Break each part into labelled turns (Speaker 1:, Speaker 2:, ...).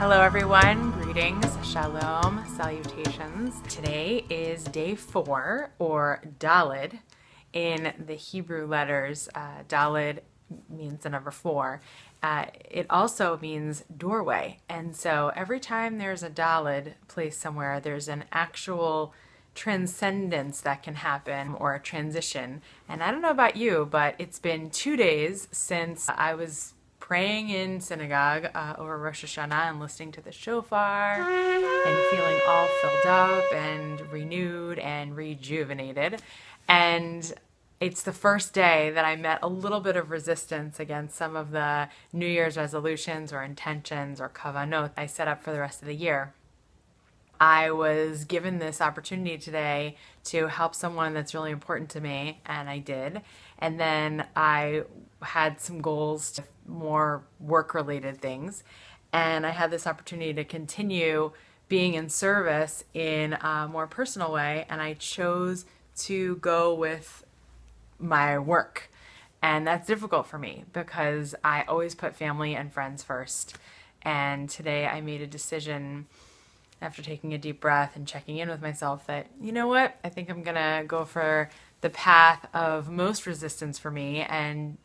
Speaker 1: Hello everyone, greetings, shalom, salutations. Today is day 4, or Daled, in the Hebrew letters. Daled means the number 4. It also means doorway, and so every time there's a Daled placed somewhere, there's an actual transcendence that can happen, or a transition. And I don't know about you, but it's been 2 days since I was praying in synagogue over Rosh Hashanah and listening to the shofar and feeling all filled up and renewed and rejuvenated. And it's the first day that I met a little bit of resistance against some of the New Year's resolutions or intentions or kavanot I set up for the rest of the year. I was given this opportunity today to help someone that's really important to me, and I did. And then I had some goals to more work-related things, and I had this opportunity to continue being in service in a more personal way, and I chose to go with my work. And that's difficult for me because I always put family and friends first. And today I made a decision, after taking a deep breath and checking in with myself, that, you know what, I think I'm gonna go for the path of most resistance for me and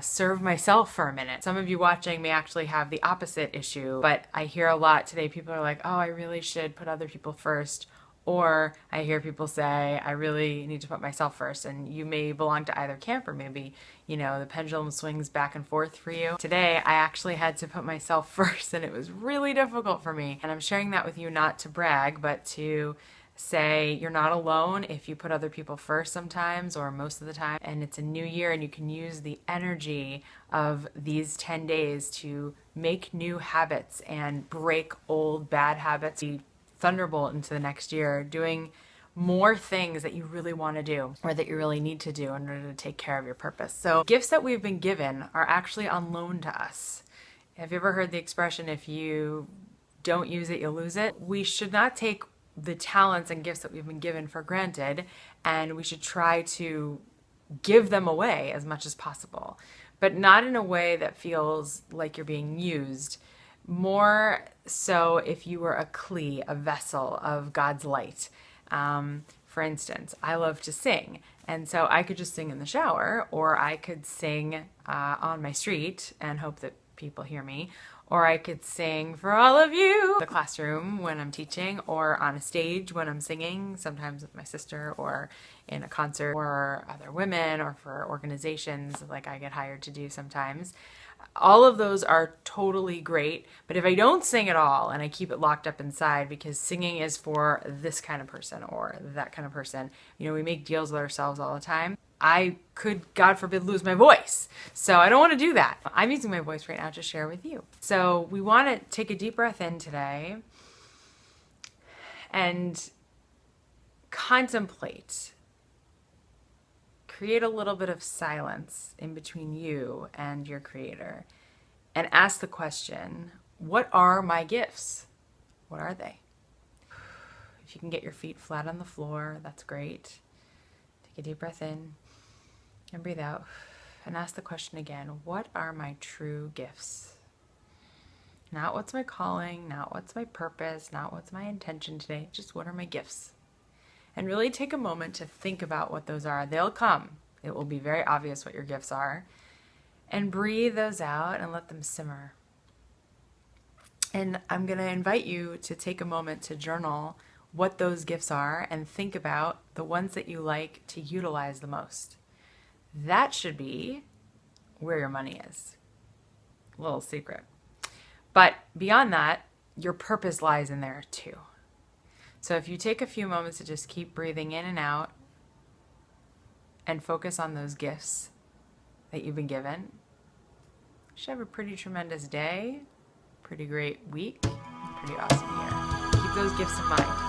Speaker 1: serve myself for a minute. Some of you watching may actually have the opposite issue, but I hear a lot today, people are like, oh, I really should put other people first. Or I hear people say, I really need to put myself first. And you may belong to either camp, or maybe, you know, the pendulum swings back and forth for you. Today, I actually had to put myself first, and it was really difficult for me. And I'm sharing that with you not to brag, but to say you're not alone if you put other people first sometimes, or most of the time. And it's a new year, and you can use the energy of these 10 days to make new habits and break old bad habits. Thunderbolt into the next year, doing more things that you really want to do or that you really need to do in order to take care of your purpose. So gifts that we've been given are actually on loan to us. Have you ever heard the expression, if you don't use it, you'll lose it? We should not take the talents and gifts that we've been given for granted, and we should try to give them away as much as possible, but not in a way that feels like you're being used. More so if you were a kli, a vessel of God's light. For instance, I love to sing, and so I could just sing in the shower, or I could sing on my street and hope that people hear me, or I could sing for all of you in the classroom when I'm teaching, or on a stage when I'm singing, sometimes with my sister, or in a concert, or other women, or for organizations like I get hired to do sometimes. All of those are totally great, but if I don't sing at all and I keep it locked up inside because singing is for this kind of person or that kind of person, you know, we make deals with ourselves all the time. I could, God forbid, lose my voice. So I don't want to do that. I'm using my voice right now to share with you. So we want to take a deep breath in today and contemplate. Create a little bit of silence in between you and your Creator, and ask the question, what are my gifts? What are they? If you can get your feet flat on the floor, that's great. Take a deep breath in and breathe out, and ask the question again, what are my true gifts? Not what's my calling, not what's my purpose, not what's my intention today, just what are my gifts? And really take a moment to think about what those are. They'll come. It will be very obvious what your gifts are. And breathe those out and let them simmer. And I'm going to invite you to take a moment to journal what those gifts are and think about the ones that you like to utilize the most. That should be where your money is. Little secret. But beyond that, your purpose lies in there too. So if you take a few moments to just keep breathing in and out and focus on those gifts that you've been given, you should have a pretty tremendous day, pretty great week, pretty awesome year. Keep those gifts in mind.